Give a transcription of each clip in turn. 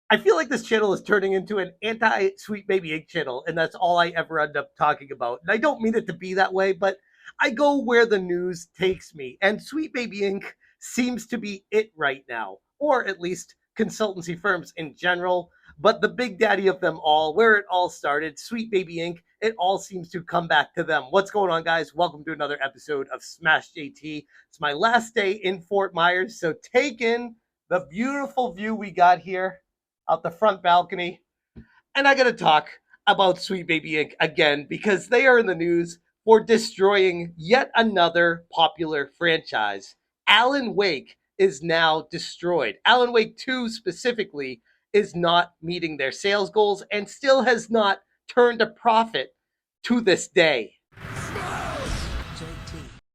I feel like this channel is turning into an anti-Sweet Baby Inc. channel, and that's all I ever end up talking about. And I don't mean it to be that way, but I go where the news takes me. And Sweet Baby Inc. seems to be it right now, or at least consultancy firms in general. But the big daddy of them all, where it all started, Sweet Baby Inc., it all seems to come back to them. What's going on, guys? Welcome to another episode of Smash JT. It's my last day in Fort Myers, so take in the beautiful view we got here out the front balcony. And I got to talk about Sweet Baby Inc. again because they are in the news for destroying yet another popular franchise. Alan Wake is now destroyed. Alan Wake 2 specifically is not meeting their sales goals and still has not turned a profit to this day.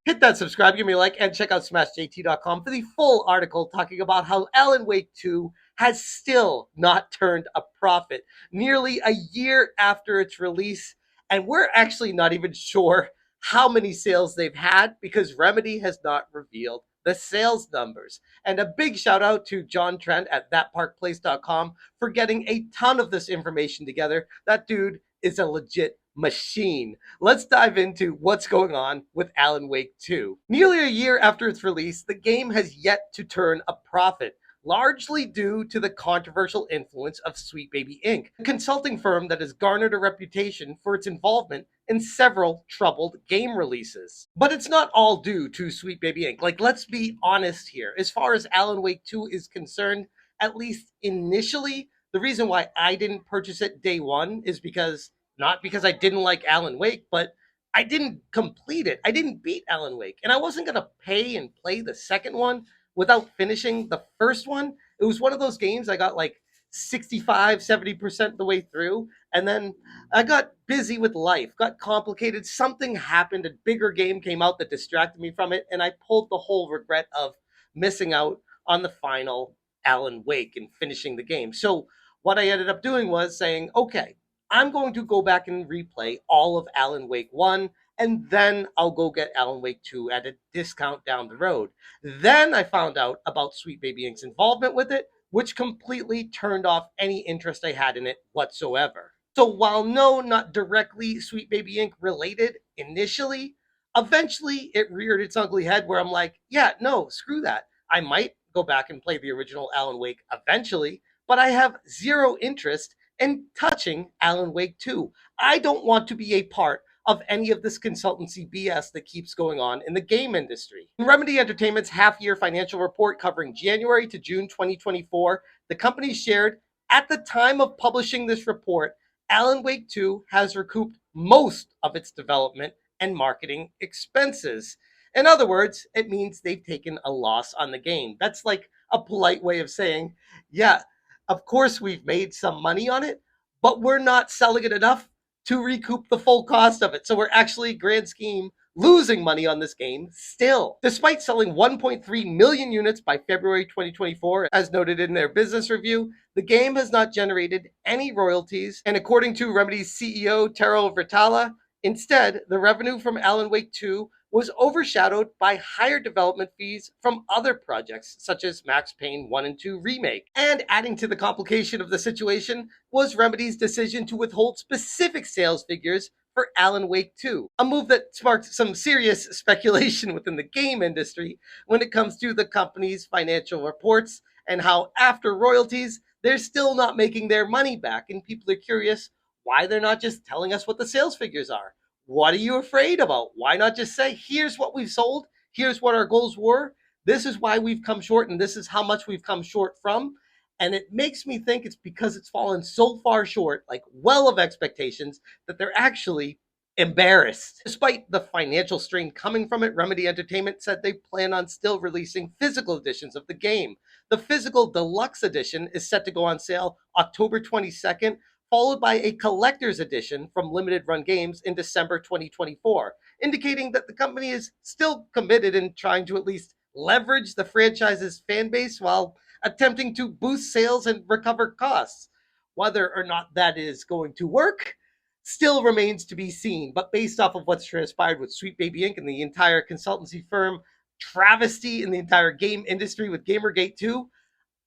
Hit that subscribe, give me a like, and check out smashjt.com for the full article talking about how Alan Wake 2 has still not turned a profit nearly a year after its release. And we're actually not even sure how many sales they've had because Remedy has not revealed the sales numbers. And a big shout out to John Trent at thatparkplace.com for getting a ton of this information together. That dude is a legit machine. Let's dive into what's going on with Alan Wake 2. Nearly a year after its release, the game has yet to turn a profit, largely due to the controversial influence of Sweet Baby Inc., a consulting firm that has garnered a reputation for its involvement in several troubled game releases. But it's not all due to Sweet Baby Inc. Like, let's be honest here. As far as Alan Wake 2 is concerned, at least initially, the reason why I didn't purchase it day one is because not because I didn't like Alan Wake, but I didn't complete it. I didn't beat Alan Wake. And I wasn't going to pay and play the second one without finishing the first one. It was one of those games I got like 65, 70% the way through. And then I got busy with life, got complicated. Something happened. A bigger game came out that distracted me from it. And I pulled the whole regret of missing out on the final Alan Wake and finishing the game. So what I ended up doing was saying, okay, I'm going to go back and replay all of Alan Wake 1, and then I'll go get Alan Wake 2 at a discount down the road. Then I found out about Sweet Baby Inc.'s involvement with it, which completely turned off any interest I had in it whatsoever. So while no, not directly Sweet Baby Inc. related initially, eventually it reared its ugly head where I'm like, yeah, no, screw that. I might go back and play the original Alan Wake eventually, but I have zero interest and touching Alan Wake 2. I don't want to be a part of any of this consultancy BS that keeps going on in the game industry. In Remedy Entertainment's half-year financial report covering January to June 2024, the company shared, at the time of publishing this report, Alan Wake 2 has recouped most of its development and marketing expenses. In other words, it means they've taken a loss on the game. That's like a polite way of saying, yeah, of course, we've made some money on it, but we're not selling it enough to recoup the full cost of it. So we're actually, grand scheme, losing money on this game still. Despite selling 1.3 million units by February 2024, as noted in their business review, the game has not generated any royalties. And according to Remedy's CEO, Taro Virtala, instead, the revenue from Alan Wake 2 was overshadowed by higher development fees from other projects, such as Max Payne 1 and 2 Remake. And adding to the complication of the situation was Remedy's decision to withhold specific sales figures for Alan Wake 2, a move that sparked some serious speculation within the game industry when it comes to the company's financial reports and how, after royalties, they're still not making their money back. And people are curious why they're not just telling us what the sales figures are. What are you afraid about? Why not just say, here's what we've sold, here's what our goals were, this is why we've come short, and this is how much we've come short from. And it makes me think it's because it's fallen so far short, like well of expectations, that they're actually embarrassed. Despite the financial strain coming from it, Remedy Entertainment said they plan on still releasing physical editions of the game. The physical deluxe edition is set to go on sale October 22nd, followed by a collector's edition from Limited Run Games in December 2024, indicating that the company is still committed in trying to at least leverage the franchise's fan base while attempting to boost sales and recover costs. Whether or not that is going to work still remains to be seen, but based off of what's transpired with Sweet Baby Inc. and the entire consultancy firm travesty in the entire game industry with Gamergate 2,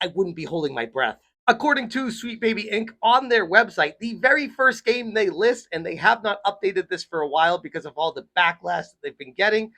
I wouldn't be holding my breath. According to Sweet Baby Inc. on their website, the very first game they list, and they have not updated this for a while because of all the backlash that they've been getting,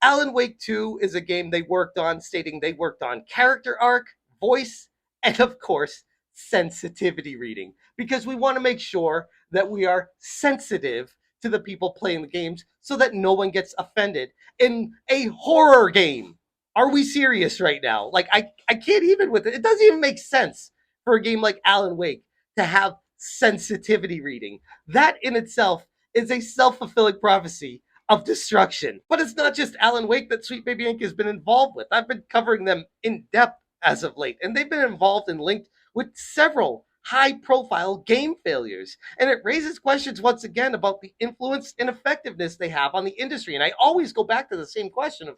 Alan Wake 2 is a game they worked on, stating they worked on character arc, voice, and of course, sensitivity reading. Because we want to make sure that we are sensitive to the people playing the games so that no one gets offended. In a horror game, are we serious right now? Like, I can't even with it. It doesn't even make sense for a game like Alan Wake to have sensitivity reading. That in itself is a self fulfilling prophecy of destruction. But it's not just Alan Wake that Sweet Baby Inc. has been involved with. I've been covering them in depth as of late, and they've been involved and linked with several high profile game failures. And it raises questions once again about the influence and effectiveness they have on the industry. And I always go back to the same question of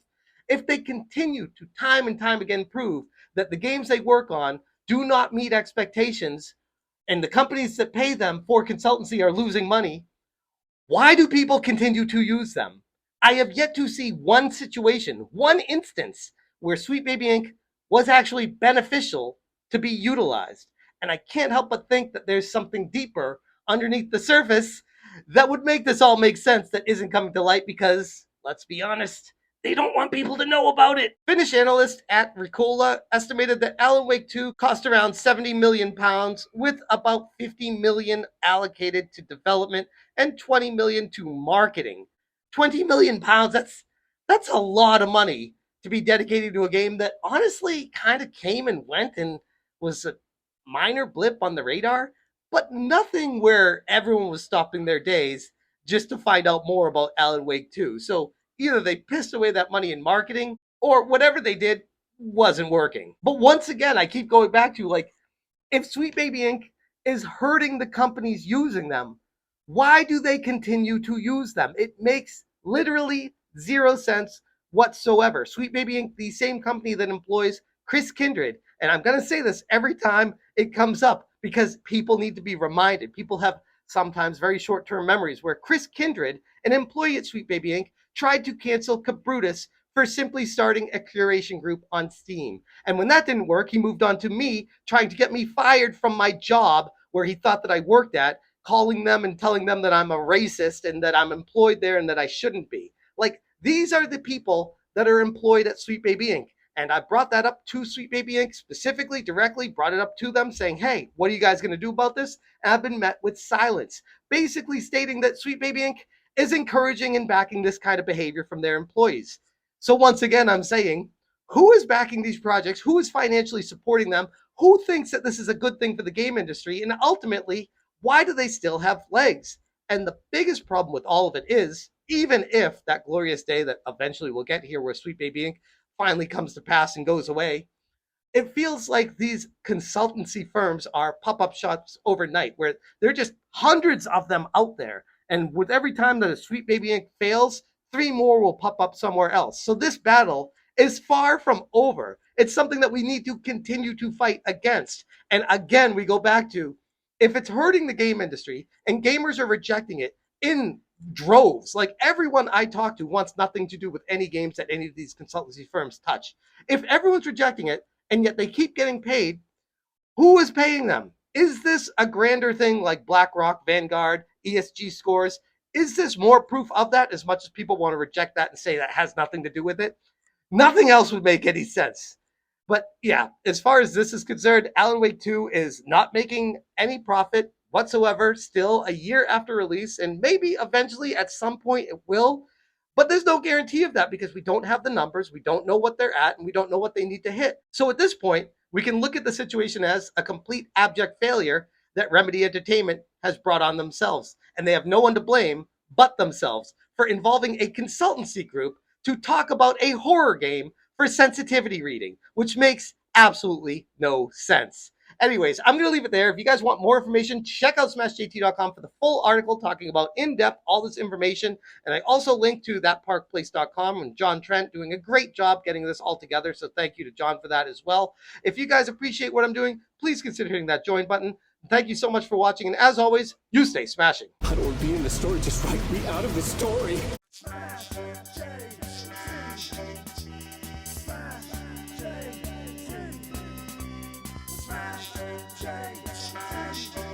if they continue to time and time again prove that the games they work on do not meet expectations and the companies that pay them for consultancy are losing money, why do people continue to use them? I have yet to see one situation, one instance where Sweet Baby Inc. was actually beneficial to be utilized. And I can't help but think that there's something deeper underneath the surface that would make this all make sense that isn't coming to light because, let's be honest, they don't want people to know about it. Finnish analyst at Ricola estimated that Alan Wake 2 cost around £70 million, with about 50 million allocated to development and 20 million to marketing. 20 million pounds, that's a lot of money to be dedicated to a game that honestly kind of came and went and was a minor blip on the radar, but nothing where everyone was stopping their days just to find out more about Alan Wake 2. So either they pissed away that money in marketing or whatever they did wasn't working. But once again, I keep going back to like, if Sweet Baby Inc. is hurting the companies using them, why do they continue to use them? It makes literally zero sense whatsoever. Sweet Baby Inc., the same company that employs Chris Kindred, and I'm going to say this every time it comes up because people need to be reminded. People have sometimes very short term memories where Chris Kindred, an employee at Sweet Baby Inc., tried to cancel Cabrutus for simply starting a curation group on Steam. And when that didn't work, he moved on to me, trying to get me fired from my job where he thought that I worked at, calling them and telling them that I'm a racist and that I'm employed there and that I shouldn't be. Like, these are the people that are employed at Sweet Baby Inc. And I brought that up to Sweet Baby Inc. specifically, directly, brought it up to them saying, hey, what are you guys going to do about this? And I've been met with silence, basically stating that Sweet Baby Inc. is encouraging and backing this kind of behavior from their employees. So once again, I'm saying, who is backing these projects? Who is financially supporting them? Who thinks that this is a good thing for the game industry? And ultimately, why do they still have legs? And the biggest problem with all of it is, even if that glorious day that eventually we'll get here where Sweet Baby Inc. finally comes to pass and goes away, it feels like these consultancy firms are pop-up shops overnight, where there are just hundreds of them out there. And with every time that a Sweet Baby Inc. fails, 3 more will pop up somewhere else. So this battle is far from over. It's something that we need to continue to fight against. And again, we go back to, if it's hurting the game industry and gamers are rejecting it in droves, like everyone I talk to wants nothing to do with any games that any of these consultancy firms touch. If everyone's rejecting it, and yet they keep getting paid, who is paying them? Is this a grander thing like BlackRock, Vanguard, ESG scores? Is this more proof of that, as much as people want to reject that and say that has nothing to do with it? Nothing else would make any sense. But yeah, as far as this is concerned, Alan Wake 2 is not making any profit whatsoever, still a year after release, and maybe eventually at some point it will. But there's no guarantee of that because we don't have the numbers, we don't know what they're at, and we don't know what they need to hit. So at this point, we can look at the situation as a complete abject failure that Remedy Entertainment has brought on themselves. And they have no one to blame but themselves for involving a consultancy group to talk about a horror game for sensitivity reading, which makes absolutely no sense. Anyways, I'm going to leave it there. If you guys want more information, check out smashjt.com for the full article talking about in-depth all this information. And I also link to thatparkplace.com and John Trent doing a great job getting this all together. So thank you to John for that as well. If you guys appreciate what I'm doing, please consider hitting that join button. Thank you so much for watching. And as always, you stay smashing. I don't want to be in the story. Just write me out of the story. Smash Flash.